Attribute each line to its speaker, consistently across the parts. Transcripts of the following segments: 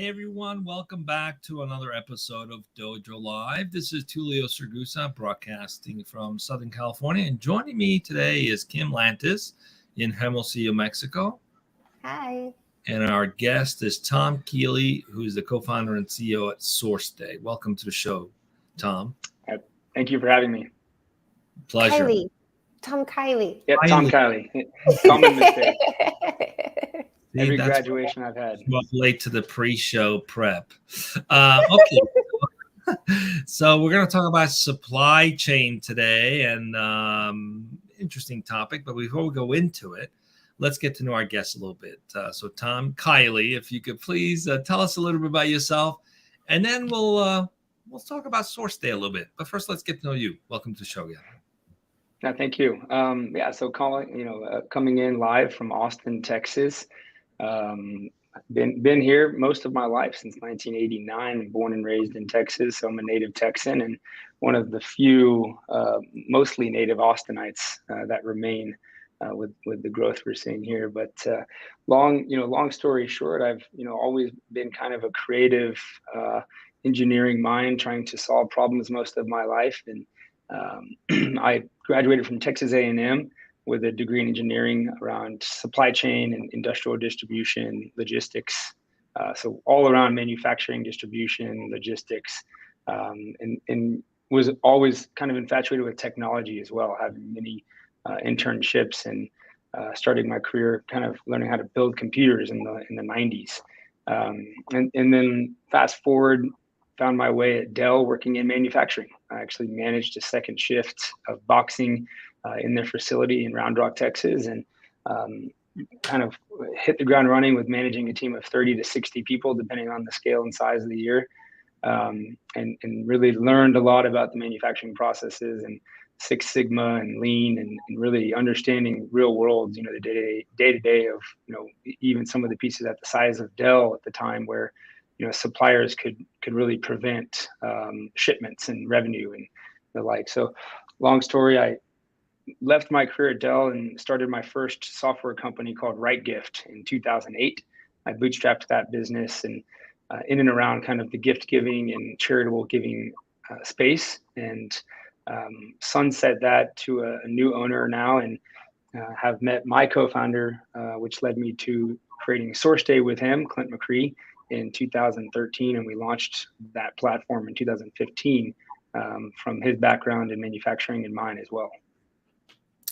Speaker 1: Hey everyone, welcome back to another episode of Dojo Live. This is Tulio Sergusa broadcasting from Southern California, and joining me today is Kim Lantis in Hermosillo, Mexico.
Speaker 2: Hi.
Speaker 1: And our guest is Tom Kieley, who's the co-founder and CEO at SourceDay. Welcome to the show, Tom.
Speaker 3: Thank you for having me.
Speaker 1: Pleasure.
Speaker 2: Kieley. Tom Kieley.
Speaker 3: Yeah, Tom Kieley. Common mistake. Every graduation I've had.
Speaker 1: Late to the pre-show prep. Okay. So we're going to talk about supply chain today, and interesting topic. But before we go into it, let's get to know our guests a little bit. So Tom Kieley, if you could please tell us a little bit about yourself, and then we'll talk about SourceDay a little bit. But first, let's get to know you. Welcome to the show again.
Speaker 3: Yeah, thank you. So Colin, coming in live from Austin, Texas. Been here most of my life since 1989. Born and raised in Texas, so I'm a native Texan and one of the few, mostly native Austinites that remain with the growth we're seeing here. But long story short, I've always been kind of a creative engineering mind, trying to solve problems most of my life. And I graduated from Texas A&M. With a degree in engineering around supply chain and industrial distribution, logistics. So all around manufacturing, distribution, logistics, and was always kind of infatuated with technology as well, having many internships and starting my career kind of learning how to build computers in the 90s. And then fast forward, found my way at Dell working in manufacturing. I actually managed a second shift of boxing in their facility in Round Rock, Texas, and kind of hit the ground running with managing a team of 30 to 60 people, depending on the scale and size of the year, and really learned a lot about the manufacturing processes and Six Sigma and Lean, and really understanding real world, the day-to-day of, even some of the pieces at the size of Dell at the time where, suppliers could really prevent shipments and revenue and the like. So long story, I left my career at Dell and started my first software company called RightGift in 2008. I bootstrapped that business and in and around kind of the gift giving and charitable giving space, and sunset that to a new owner now, and have met my co-founder, which led me to creating SourceDay with him, Clint McCree, in 2013, and we launched that platform in 2015 from his background in manufacturing and mine as well.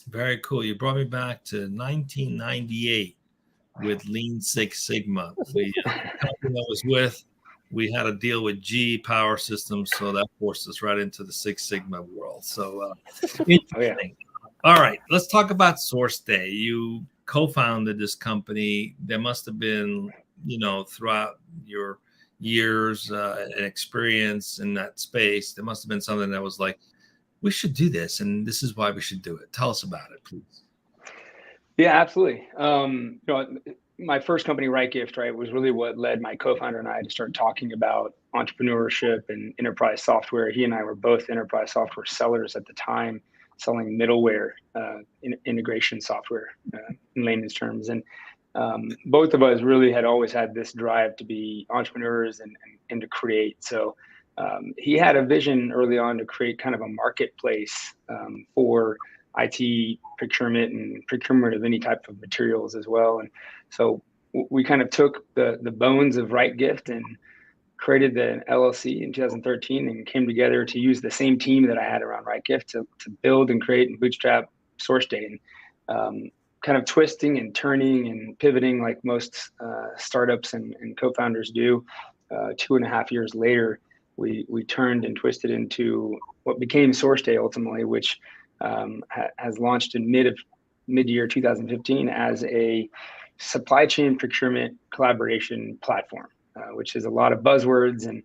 Speaker 1: Very cool. You brought me back to 1998 with Lean Six Sigma. The company I was with, we had a deal with GE Power Systems, so that forced us right into the Six Sigma world. So interesting.
Speaker 3: Oh, yeah.
Speaker 1: All right, let's talk about SourceDay. You co-founded this company. There must have been, throughout your years and experience in that space, there must have been something that was like, we should do this, and this is why we should do it. Tell us about it, please.
Speaker 3: Yeah, absolutely. My first company, RightGift, was really what led my co-founder and I to start talking about entrepreneurship and enterprise software. He and I were both enterprise software sellers at the time, selling middleware integration software in layman's terms. And both of us really had always had this drive to be entrepreneurs and to create. So he had a vision early on to create kind of a marketplace for IT procurement and procurement of any type of materials as well. And so we kind of took the bones of RightGift and created the LLC in 2013 and came together to use the same team that I had around RightGift to build and create and bootstrap SourceDay. And kind of twisting and turning and pivoting like most startups and co-founders do. 2.5 years later, we turned and twisted into what became SourceDay ultimately, which has launched in mid-year 2015 as a supply chain procurement collaboration platform, which is a lot of buzzwords. And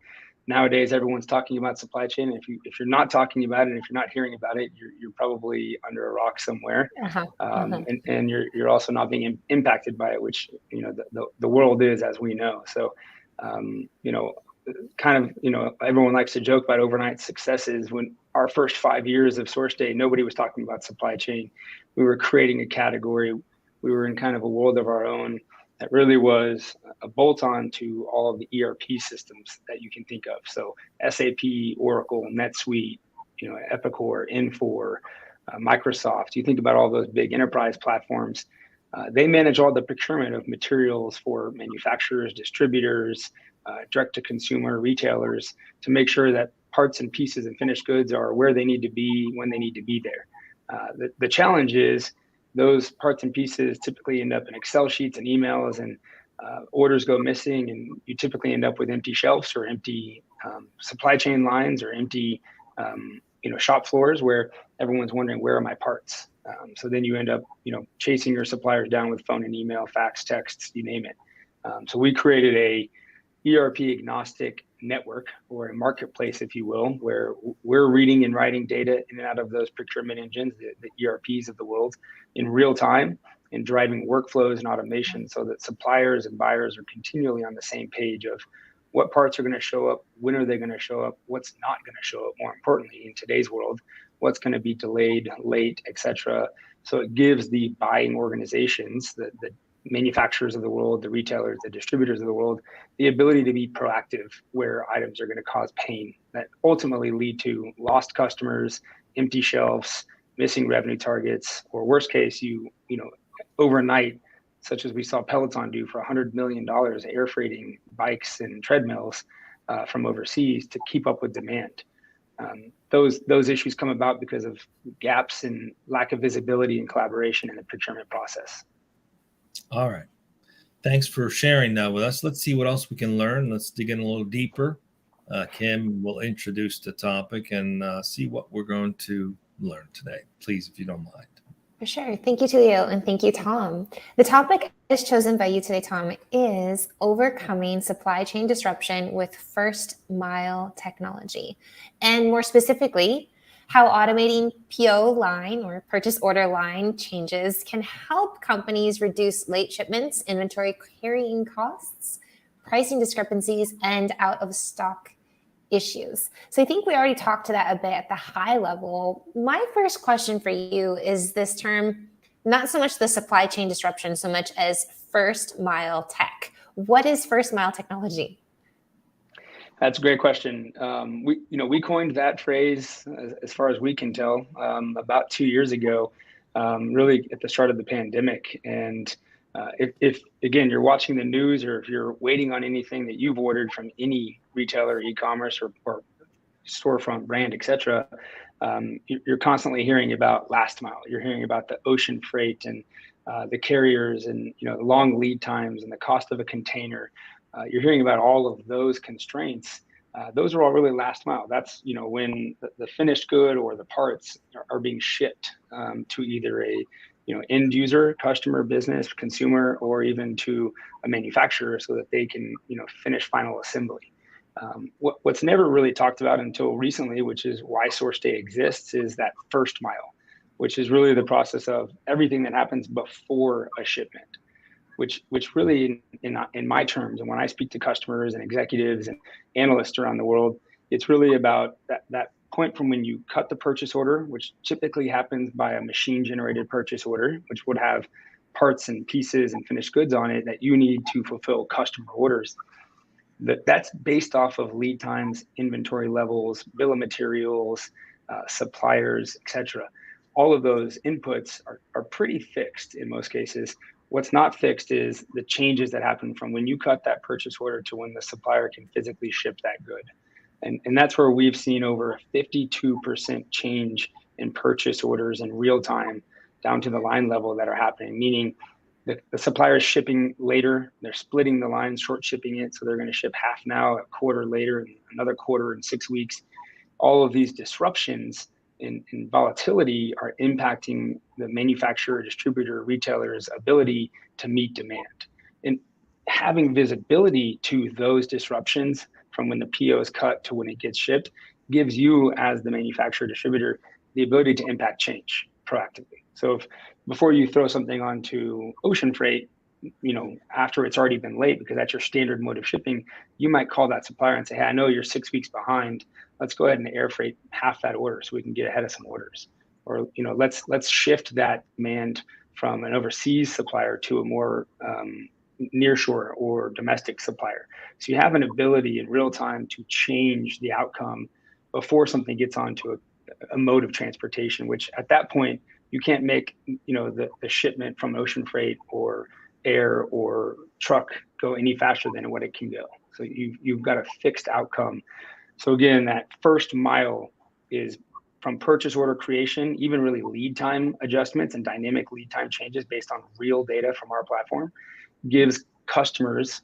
Speaker 3: nowadays, everyone's talking about supply chain. If you're not talking about it, and if you're not hearing about it, you're probably under a rock somewhere. And you're also not being impacted by it, which the world is, as we know. So everyone likes to joke about overnight successes. When our first 5 years of SourceDay, nobody was talking about supply chain. We were creating a category. We were in kind of a world of our own. that really was a bolt-on to all of the ERP systems that you can think of. So SAP, Oracle, NetSuite, Epicor, Infor, Microsoft. You think about all those big enterprise platforms. They manage all the procurement of materials for manufacturers, distributors, direct-to-consumer retailers, to make sure that parts and pieces and finished goods are where they need to be when they need to be there. The challenge is those parts and pieces typically end up in Excel sheets and emails, and orders go missing, and you typically end up with empty shelves or empty supply chain lines or empty shop floors where everyone's wondering, where are my parts? So then you end up chasing your suppliers down with phone and email, fax, texts, you name it. So we created a ERP agnostic network, or a marketplace, if you will, where we're reading and writing data in and out of those procurement engines, the ERPs of the world, in real time, and driving workflows and automation so that suppliers and buyers are continually on the same page of what parts are going to show up, when are they going to show up, what's not going to show up, more importantly, in today's world, what's going to be delayed, late, etc. So it gives the buying organizations, the manufacturers of the world, the retailers, the distributors of the world, the ability to be proactive where items are going to cause pain that ultimately lead to lost customers, empty shelves, missing revenue targets, or worst case, overnight, such as we saw Peloton do for $100 million, air freighting bikes and treadmills from overseas to keep up with demand. Those issues come about because of gaps and lack of visibility and collaboration in the procurement process.
Speaker 1: All right. Thanks for sharing that with us. Let's see what else we can learn. Let's dig in a little deeper. Kim will introduce the topic and see what we're going to learn today. Please, if you don't mind.
Speaker 2: For sure. Thank you, Tulio, and thank you, Tom. The topic is chosen by you today, Tom, is overcoming supply chain disruption with first mile technology. And more specifically, how automating PO line or purchase order line changes can help companies reduce late shipments, inventory carrying costs, pricing discrepancies, and out of stock issues. So I think we already talked to that a bit at the high level. My first question for you is this term, not so much the supply chain disruption, so much as first mile tech. What is first mile technology?
Speaker 3: That's a great question. We coined that phrase, as far as we can tell, about 2 years ago, really at the start of the pandemic. And if again, you're watching the news, or if you're waiting on anything that you've ordered from any retailer, e-commerce, or storefront brand, etc., you're constantly hearing about last mile. You're hearing about the ocean freight and the carriers, and long lead times and the cost of a container. You're hearing about all of those constraints. Those are all really last mile. That's when the finished good or the parts are being shipped to either a end user, customer, business, consumer, or even to a manufacturer so that they can finish final assembly. What's never really talked about until recently, which is why SourceDay exists, is that first mile, which is really the process of everything that happens before a shipment. Which really, in my terms, and when I speak to customers and executives and analysts around the world, it's really about that point from when you cut the purchase order, which typically happens by a machine-generated purchase order, which would have parts and pieces and finished goods on it that you need to fulfill customer orders. That's based off of lead times, inventory levels, bill of materials, suppliers, etc. All of those inputs are pretty fixed in most cases. What's not fixed is the changes that happen from when you cut that purchase order to when the supplier can physically ship that good. And that's where we've seen over a 52% change in purchase orders in real time down to the line level that are happening, meaning the supplier is shipping later, they're splitting the line, short shipping it, so they're going to ship half now, a quarter later, and another quarter in 6 weeks. All of these disruptions in volatility are impacting the manufacturer, distributor, retailer's ability to meet demand. And having visibility to those disruptions from when the PO is cut to when it gets shipped gives you, as the manufacturer, distributor, the ability to impact change proactively. So if before you throw something onto ocean freight, after it's already been late, because that's your standard mode of shipping, you might call that supplier and say, hey, I know you're 6 weeks behind. Let's go ahead and air freight half that order so we can get ahead of some orders. Or, let's shift that demand from an overseas supplier to a more nearshore or domestic supplier. So you have an ability in real time to change the outcome before something gets onto a mode of transportation, which at that point you can't make the shipment from ocean freight or air or truck go any faster than what it can go. So you've got a fixed outcome. So again, that first mile is from purchase order creation, even really lead time adjustments and dynamic lead time changes based on real data from our platform, gives customers,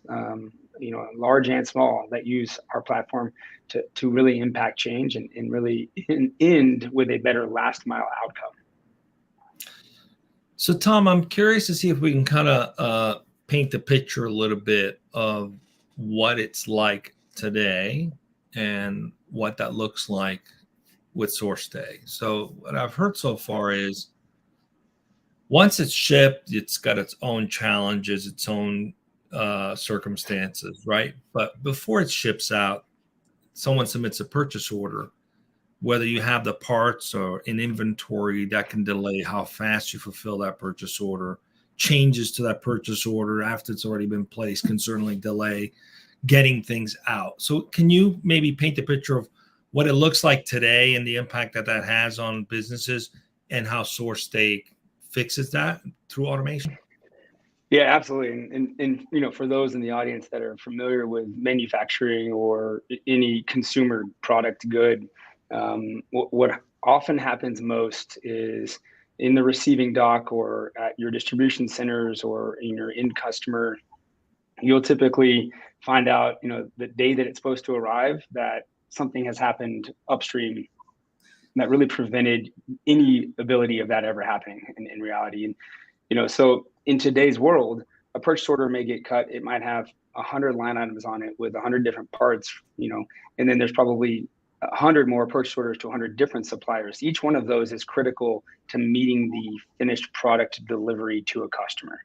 Speaker 3: large and small, that use our platform to really impact change and really end with a better last mile outcome.
Speaker 1: So Tom, I'm curious to see if we can kind of paint the picture a little bit of what it's like today and what that looks like with SourceDay. So what I've heard so far is once it's shipped, it's got its own challenges, its own circumstances, right? But before it ships out, someone submits a purchase order, whether you have the parts or an inventory that can delay how fast you fulfill that purchase order. Changes to that purchase order after it's already been placed can certainly delay getting things out. So can you maybe paint the picture of what it looks like today and the impact that has on businesses and how SourceDay fixes that through automation?
Speaker 3: Yeah, absolutely. And for those in the audience that are familiar with manufacturing or any consumer product good, what often happens most is in the receiving dock or at your distribution centers or in your end customer, you'll typically find out, the day that it's supposed to arrive, that something has happened upstream that really prevented any ability of that ever happening in reality. And, so in today's world, a purchase order may get cut. It might have 100 line items on it with 100 different parts, and then there's probably 100 more purchase orders to 100 different suppliers. Each one of those is critical to meeting the finished product delivery to a customer.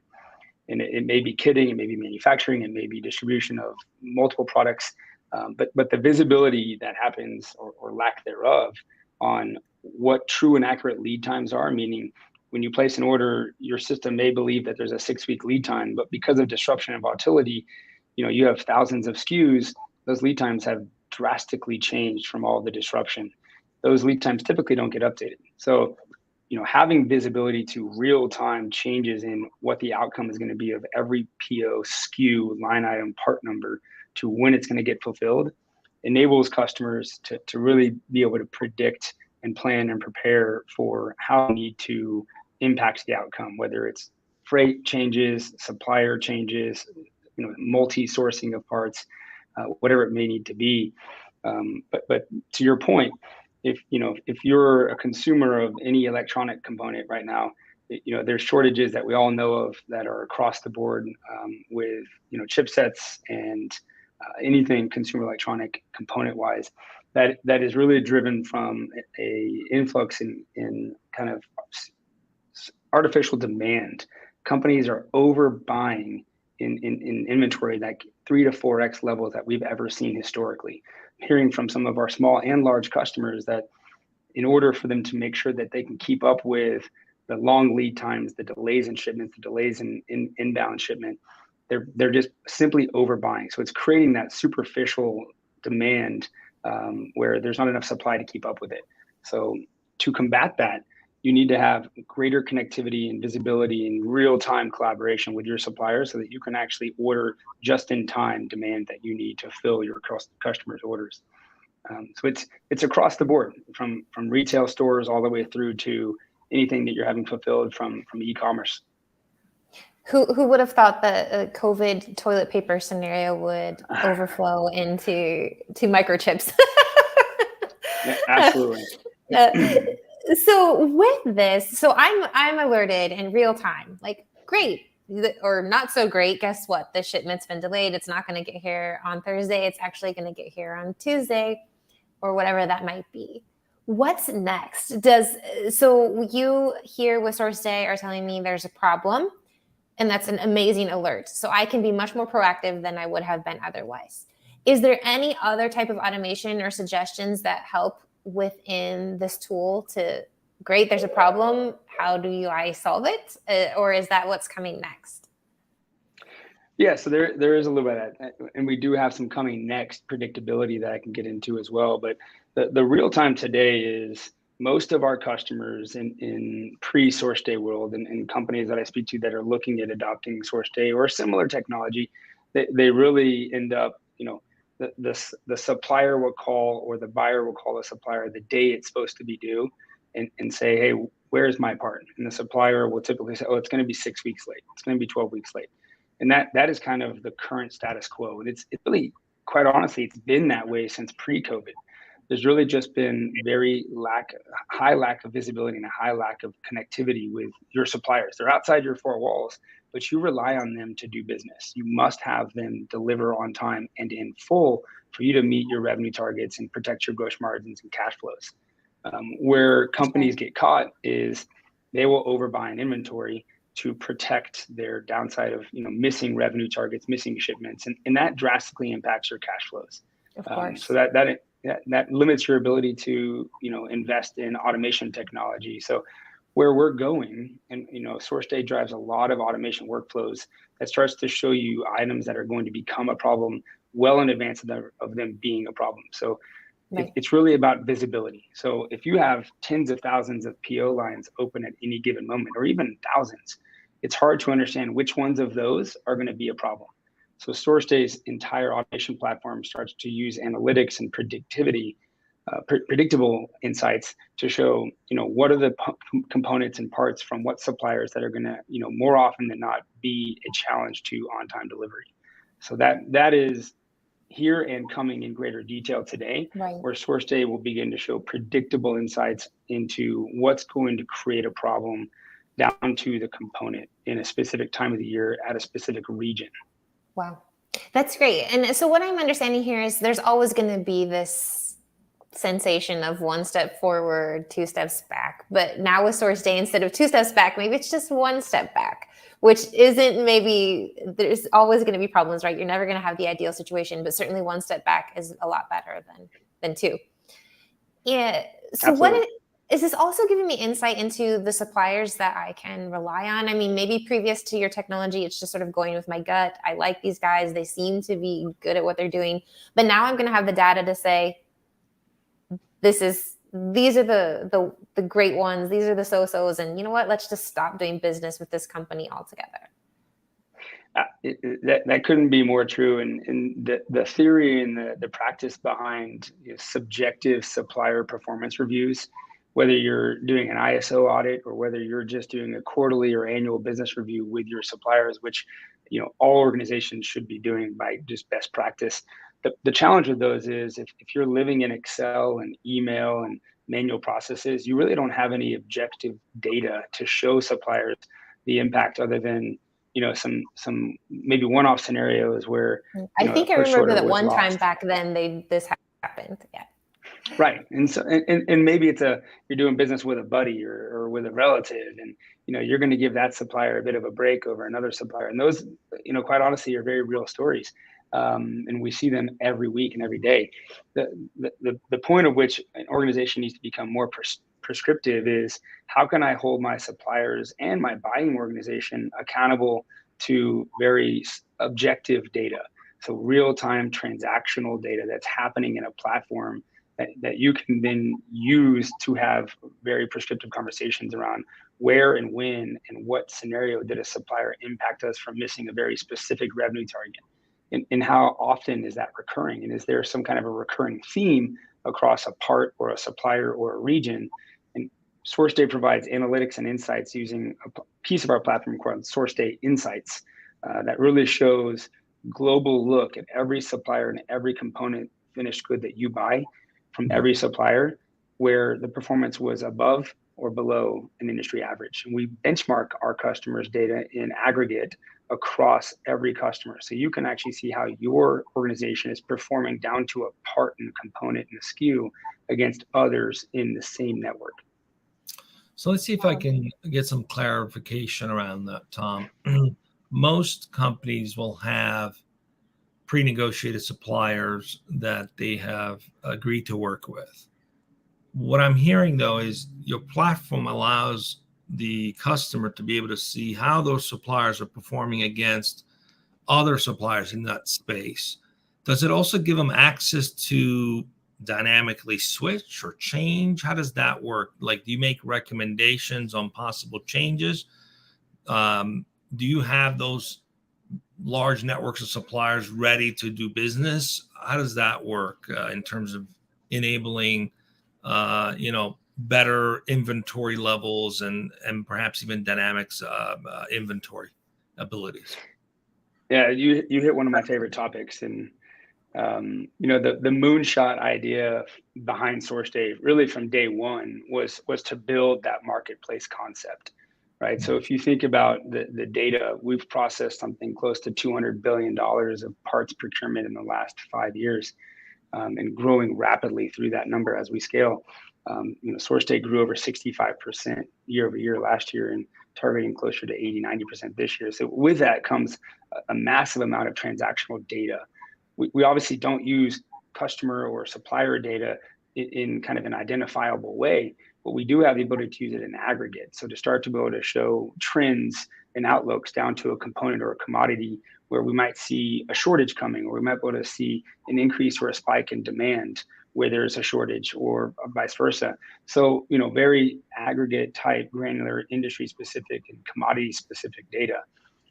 Speaker 3: And it may be kitting, it may be manufacturing, it may be distribution of multiple products, but the visibility that happens or lack thereof on what true and accurate lead times are, meaning when you place an order, your system may believe that there's a 6-week lead time, but because of disruption and volatility, you have thousands of SKUs, those lead times have drastically changed from all the disruption. Those lead times typically don't get updated. So, having visibility to real-time changes in what the outcome is going to be of every PO, SKU, line item, part number to when it's going to get fulfilled enables customers to really be able to predict and plan and prepare for how they need to impact the outcome, whether it's freight changes, supplier changes, multi-sourcing of parts, whatever it may need to be. But to your point, if you're a consumer of any electronic component right now, there's shortages that we all know of that are across the board with chipsets and anything consumer electronic component wise. That is really driven from a influx in kind of artificial demand. Companies are overbuying in inventory like 3 to 4x levels that we've ever seen historically. Hearing from some of our small and large customers that in order for them to make sure that they can keep up with the long lead times, the delays in shipments, the delays in inbound shipment, they're just simply overbuying. So it's creating that superficial demand where there's not enough supply to keep up with it. So to combat that, you need to have greater connectivity and visibility and real-time collaboration with your suppliers so that you can actually order just-in-time demand that you need to fill your customers' orders. So it's across the board, from retail stores all the way through to anything that you're having fulfilled from e-commerce.
Speaker 2: Who would have thought that a COVID toilet paper scenario would overflow into microchips?
Speaker 3: Yeah, absolutely.
Speaker 2: So with this, I'm alerted in real time, like great or not so great. Guess what? The shipment's been delayed. It's not going to get here on Thursday. It's actually going to get here on Tuesday or whatever that might be. What's next? So you here with SourceDay are telling me there's a problem, and that's an amazing alert. So I can be much more proactive than I would have been otherwise. Is there any other type of automation or suggestions that help within this tool to, great, there's a problem, how do I solve it? Or is that what's coming next?
Speaker 3: Yeah, so there is a little bit of that, and we do have some coming next predictability that I can get into as well. But the real time today is most of our customers in pre-SourceDay world and companies that I speak to that are looking at adopting SourceDay or similar technology, they really end up, the supplier will call, or the buyer will call the supplier the day it's supposed to be due, and say, hey, where's my part? And the supplier will typically say, oh, it's going to be 6 weeks late. It's going to be 12 weeks late. And that is kind of the current status quo. And it's really, quite honestly, it's been that way since pre-COVID. There's really just been high lack of visibility and a high lack of connectivity with your suppliers. They're outside your four walls, but you rely on them to do business. You must have them deliver on time and in full for you to meet your revenue targets and protect your gross margins and cash flows. Where companies get caught is they will overbuy an inventory to protect their downside of missing revenue targets, missing shipments, and that drastically impacts your cash flows.
Speaker 2: Of course.
Speaker 3: So that limits your ability to invest in automation technology. So where we're going, and SourceDay drives a lot of automation workflows that starts to show you items that are going to become a problem well in advance of them being a problem. So
Speaker 2: right.
Speaker 3: It's really about visibility. So if you have tens of thousands of PO lines open at any given moment, or even thousands, it's hard to understand which ones of those are going to be a problem. So SourceDay's entire automation platform starts to use analytics and predictivity, predictable insights to show, what are the components and parts from what suppliers that are going to, more often than not, be a challenge to on-time delivery. So that is here and coming in greater detail today,
Speaker 2: right.
Speaker 3: where SourceDay will begin to show predictable insights into what's going to create a problem down to the component in a specific time of the year at a specific region.
Speaker 2: Wow. That's great. And so what I'm understanding here is there's always going to be this sensation of one step forward, 2 steps back. But now with SourceDay, instead of 2 steps back, maybe it's just 1 step back, which isn't, maybe there's always going to be problems, right? You're never going to have the ideal situation, but certainly 1 step back is a lot better than 2. Yeah. So
Speaker 3: Absolutely.
Speaker 2: Is this also giving me insight into the suppliers that I can rely on? I mean, maybe previous to your technology, it's just sort of going with my gut. I like these guys. They seem to be good at what they're doing. But now I'm going to have the data to say, these are the great ones. These are the so-sos. And you know what? Let's just stop doing business with this company altogether.
Speaker 3: That couldn't be more true. And the theory and the practice behind subjective supplier performance reviews, whether you're doing an ISO audit or whether you're just doing a quarterly or annual business review with your suppliers, which all organizations should be doing by just best practice. The challenge with those is if you're living in Excel and email and manual processes, you really don't have any objective data to show suppliers the impact other than some maybe one-off scenarios where
Speaker 2: I think I remember that one time back then this happened. Yeah.
Speaker 3: Right. And so and maybe you're doing business with a buddy or with a relative, and you're going to give that supplier a bit of a break over another supplier. And those, quite honestly, are very real stories. And we see them every week and every day. The point of which an organization needs to become more prescriptive is, how can I hold my suppliers and my buying organization accountable to very objective data? So real-time transactional data that's happening in a platform that you can then use to have very prescriptive conversations around where and when and what scenario did a supplier impact us from missing a very specific revenue target, and how often is that recurring, and is there some kind of a recurring theme across a part or a supplier or a region. And SourceDay provides analytics and insights using a piece of our platform called SourceDay Insights that really shows global look at every supplier and every component finished good that you buy from every supplier, where the performance was above or below an industry average. And we benchmark our customers' data in aggregate across every customer. So you can actually see how your organization is performing down to a part and component and a SKU against others in the same network.
Speaker 1: So let's see if I can get some clarification around that, Tom. Most companies will have pre-negotiated suppliers that they have agreed to work with. What I'm hearing, though, is your platform allows the customer to be able to see how those suppliers are performing against other suppliers in that space, does it also give them access to dynamically switch or change? How does that work? Like, do you make recommendations on possible changes? Do you have those large networks of suppliers ready to do business? How does that work in terms of enabling, better inventory levels and perhaps even dynamics inventory abilities?
Speaker 3: Yeah, you hit one of my favorite topics, and the moonshot idea behind SourceDay really from day one was to build that marketplace concept, right? So if you think about the data, we've processed something close to $200 billion of parts procurement in the last 5 years, and growing rapidly through that number as we scale. SourceDay grew over 65% year over year last year, and targeting closer to 80-90% this year. So with that comes a massive amount of transactional data. We obviously don't use customer or supplier data in kind of an identifiable way, but we do have the ability to use it in aggregate. So to start to be able to show trends and outlooks down to a component or a commodity where we might see a shortage coming, or we might be able to see an increase or a spike in demand where there's a shortage, or vice versa. So, very aggregate type, granular, industry specific and commodity specific data.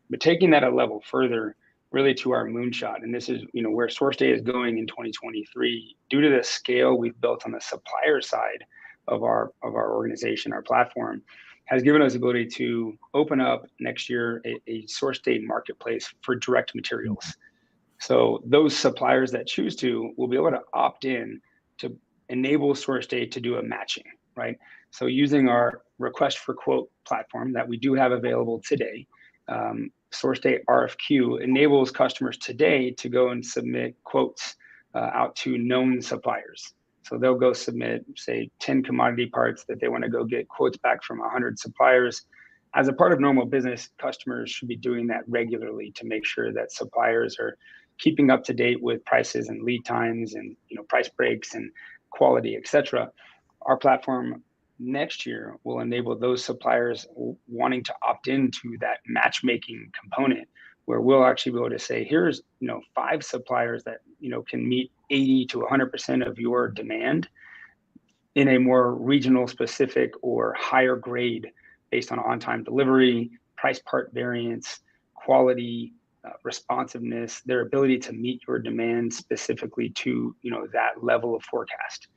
Speaker 3: But taking that a level further, really to our moonshot, and this is where SourceDay is going in 2023, due to the scale we've built on the supplier side of our organization, our platform, has given us the ability to open up next year a SourceDay marketplace for direct materials. So those suppliers that choose to will be able to opt in to enable SourceDay to do a matching, right? So using our request for quote platform that we do have available today, SourceDay RFQ enables customers today to go and submit quotes out to known suppliers. So they'll go submit, say, 10 commodity parts that they want to go get quotes back from 100 suppliers. As a part of normal business, customers should be doing that regularly to make sure that suppliers are keeping up to date with prices and lead times and price breaks and quality, et cetera. Our platform next year will enable those suppliers wanting to opt into that matchmaking component, where we'll actually be able to say, here's 5 suppliers that can meet 80 to 100% of your demand in a more regional specific or higher grade based on-time delivery, price part variance, quality, responsiveness, their ability to meet your demand specifically to that level of forecast.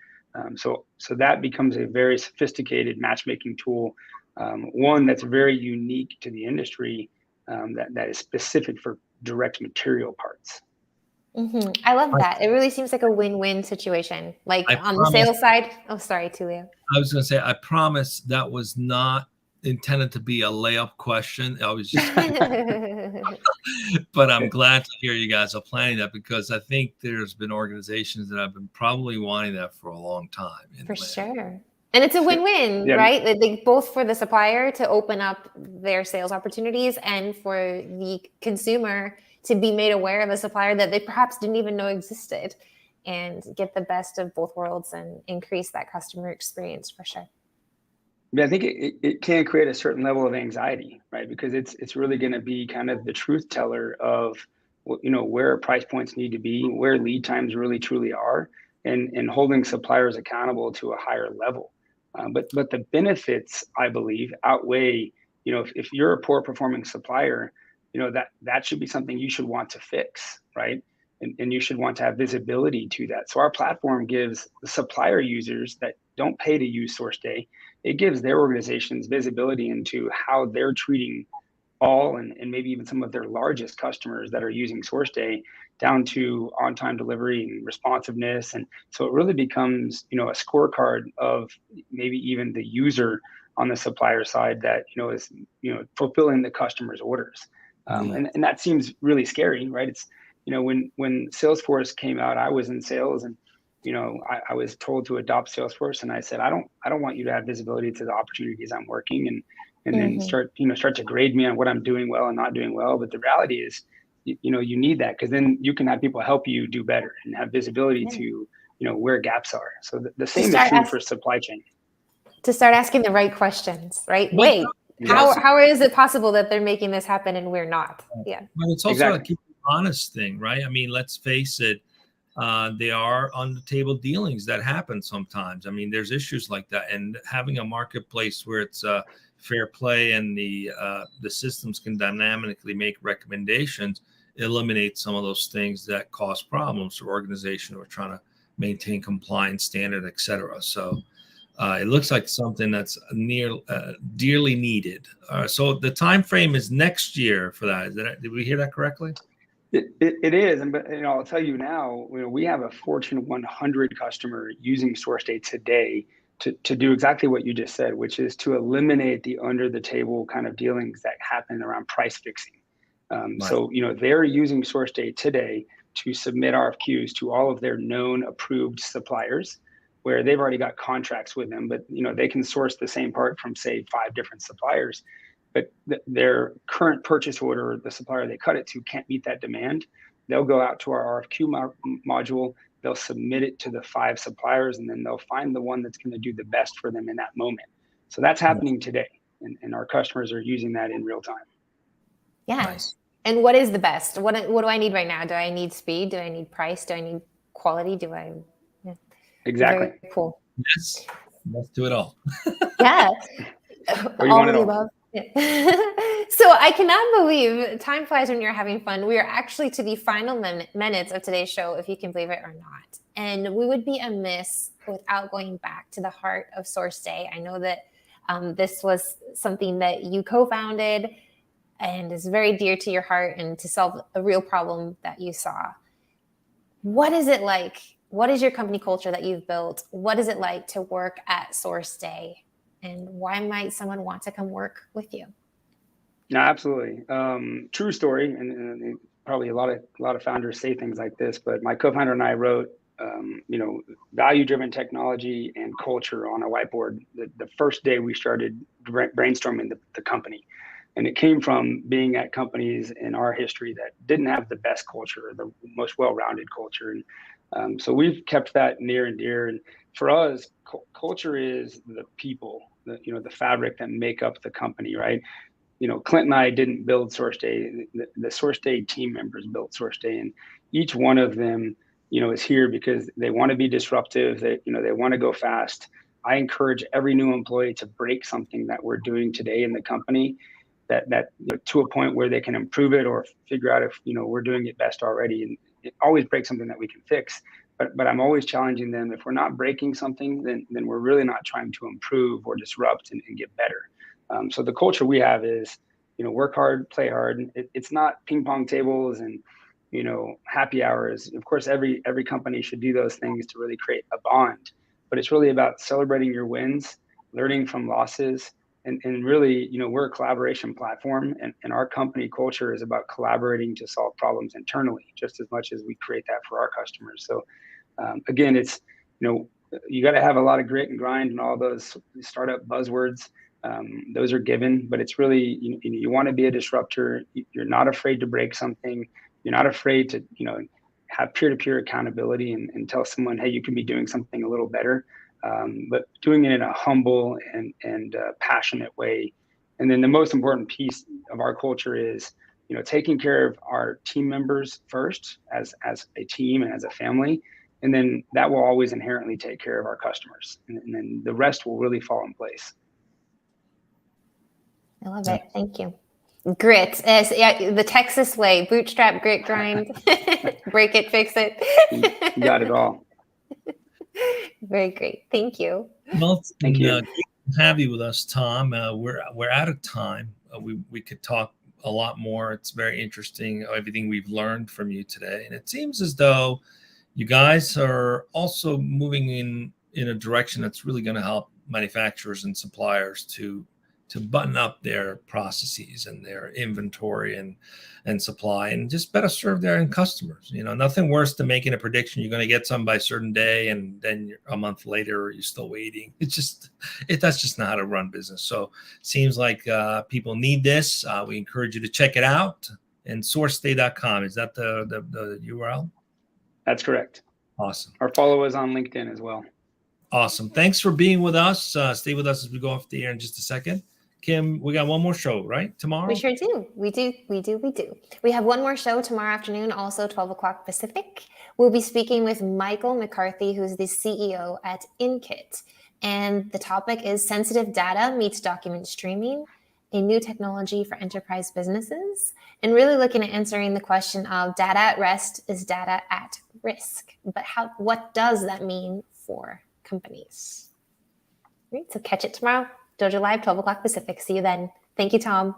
Speaker 3: So that becomes a very sophisticated matchmaking tool, one that's very unique to the industry, that is specific for direct material parts.
Speaker 2: Mm-hmm. I love that. It really seems like a win-win situation. Like on the sales side. Oh, sorry, Tulio.
Speaker 1: I was going to say, I promise that was not intended to be a layup question. I was just, but I'm glad to hear you guys are planning that, because I think there's been organizations that have been probably wanting that for a long time.
Speaker 2: For sure. And it's a win-win,
Speaker 3: Yeah.
Speaker 2: Right? Like both for the supplier to open up their sales opportunities and for the consumer to be made aware of a supplier that they perhaps didn't even know existed, and get the best of both worlds and increase that customer experience for sure.
Speaker 3: Yeah, I think it can create a certain level of anxiety, right? Because it's really going to be kind of the truth teller of where price points need to be, where lead times really truly are, and holding suppliers accountable to a higher level. But the benefits, I believe, outweigh. If you're a poor performing supplier, that should be something you should want to fix, right? And you should want to have visibility to that. So our platform gives the supplier users that don't pay to use SourceDay, it gives their organizations visibility into how they're treating all and maybe even some of their largest customers that are using SourceDay, down to on-time delivery and responsiveness. And so it really becomes, a scorecard of maybe even the user on the supplier side that, is, fulfilling the customer's orders. And that seems really scary, right? It's, when Salesforce came out, I was in sales, and I was told to adopt Salesforce, and I said, I don't want you to have visibility to the opportunities I'm working, and then start to grade me on what I'm doing well and not doing well. But the reality is, you need that, because then you can have people help you do better and have visibility to where gaps are. So the same is true for supply chain.
Speaker 2: To start asking the right questions, right? Wait, how is it possible that they're making this happen and we're not? Yeah.
Speaker 1: But it's also honest thing, right? I mean, let's face it. They are on the table dealings that happen sometimes. I mean, there's issues like that, and having a marketplace where it's fair play and the systems can dynamically make recommendations eliminates some of those things that cause problems for organizations who are trying to maintain compliance standard, et cetera. So it looks like something that's dearly needed. So the time frame is next year for that. Did we hear that correctly?
Speaker 3: It is, and but I'll tell you now, we have a Fortune 100 customer using SourceDay today to do exactly what you just said, which is to eliminate the under the table kind of dealings that happen around price fixing. Right. So they're using SourceDay today to submit RFQs to all of their known approved suppliers, where they've already got contracts with them, but they can source the same part from, say, 5 different suppliers. But their current purchase order, the supplier they cut it to, can't meet that demand. They'll go out to our RFQ module, they'll submit it to the 5 suppliers, and then they'll find the one that's going to do the best for them in that moment. So that's happening today, and our customers are using that in real time.
Speaker 2: Yeah.
Speaker 1: Nice.
Speaker 2: And what is the best? What do I need right now? Do I need speed? Do I need price? Do I need quality? Yeah.
Speaker 3: Exactly.
Speaker 2: Very cool.
Speaker 1: Yes. Let's do it all.
Speaker 2: Yeah.
Speaker 3: All of the above.
Speaker 2: So I cannot believe time flies when you're having fun. We are actually to the final minutes of today's show, if you can believe it or not. And we would be amiss without going back to the heart of SourceDay. I know that this was something that you co-founded and is very dear to your heart, and to solve a real problem that you saw. What is it like? What is your company culture that you've built? What is it like to work at SourceDay? And why might someone want to come work with you?
Speaker 3: No, absolutely. True story, and probably a lot of founders say things like this, but my co-founder and I wrote, value-driven technology and culture on a whiteboard the first day we started brainstorming the company. And it came from being at companies in our history that didn't have the best culture, the most well-rounded culture. And so we've kept that near and dear. And for us, culture is the people, the fabric that make up the company, right? Clint and I didn't build SourceDay. The SourceDay team members built SourceDay, and each one of them, is here because they want to be disruptive. They want to go fast. I encourage every new employee to break something that we're doing today in the company, that to a point where they can improve it or figure out if we're doing it best already. And it always breaks something that we can fix. But I'm always challenging them. If we're not breaking something, then we're really not trying to improve or disrupt and get better. So the culture we have is, work hard, play hard. It's not ping pong tables and, happy hours. Of course, every company should do those things to really create a bond. But it's really about celebrating your wins, learning from losses, and really, we're a collaboration platform, and our company culture is about collaborating to solve problems internally, just as much as we create that for our customers. So again, it's, you got to have a lot of grit and grind and all those startup buzzwords. Those are given, but it's really, you want to be a disruptor. You're not afraid to break something. You're not afraid to, have peer-to-peer accountability and tell someone, hey, you can be doing something a little better. But doing it in a humble and passionate way. And then the most important piece of our culture is, taking care of our team members first as a team and as a family. And then that will always inherently take care of our customers. And then the rest will really fall in place.
Speaker 2: I love it. Thank you. Grit. The Texas way, bootstrap, grit, grind, break it, fix it.
Speaker 3: You got it all.
Speaker 2: Very great. Thank you.
Speaker 1: Well,
Speaker 3: thank you.
Speaker 1: Great to have you with us, Tom. We're out of time. We could talk a lot more. It's very interesting, everything we've learned from you today. And it seems as though you guys are also moving in a direction that's really going to help manufacturers and suppliers to button up their processes and their inventory and supply, and just better serve their end customers. Nothing worse than making a prediction you're going to get some by a certain day, and then a month later you're still waiting. That's just not how to run business. So seems like people need this. We encourage you to check it out. And sourceday.com, is that the URL?
Speaker 3: That's correct.
Speaker 1: Awesome.
Speaker 3: Or follow us on LinkedIn as well.
Speaker 1: Awesome. Thanks for being with us. Stay with us as we go off the air in just a second. Kim, we got one more show, right? Tomorrow?
Speaker 2: We sure do. We do. We have one more show tomorrow afternoon, also 12 o'clock Pacific. We'll be speaking with Michael McCarthy, who's the CEO at Inkit. And the topic is sensitive data meets document streaming, a new technology for enterprise businesses, and really looking at answering the question of data at rest is data at risk. But what does that mean for companies? Right, so catch it tomorrow, Dojo Live, 12 o'clock Pacific. See you then. Thank you, Tom.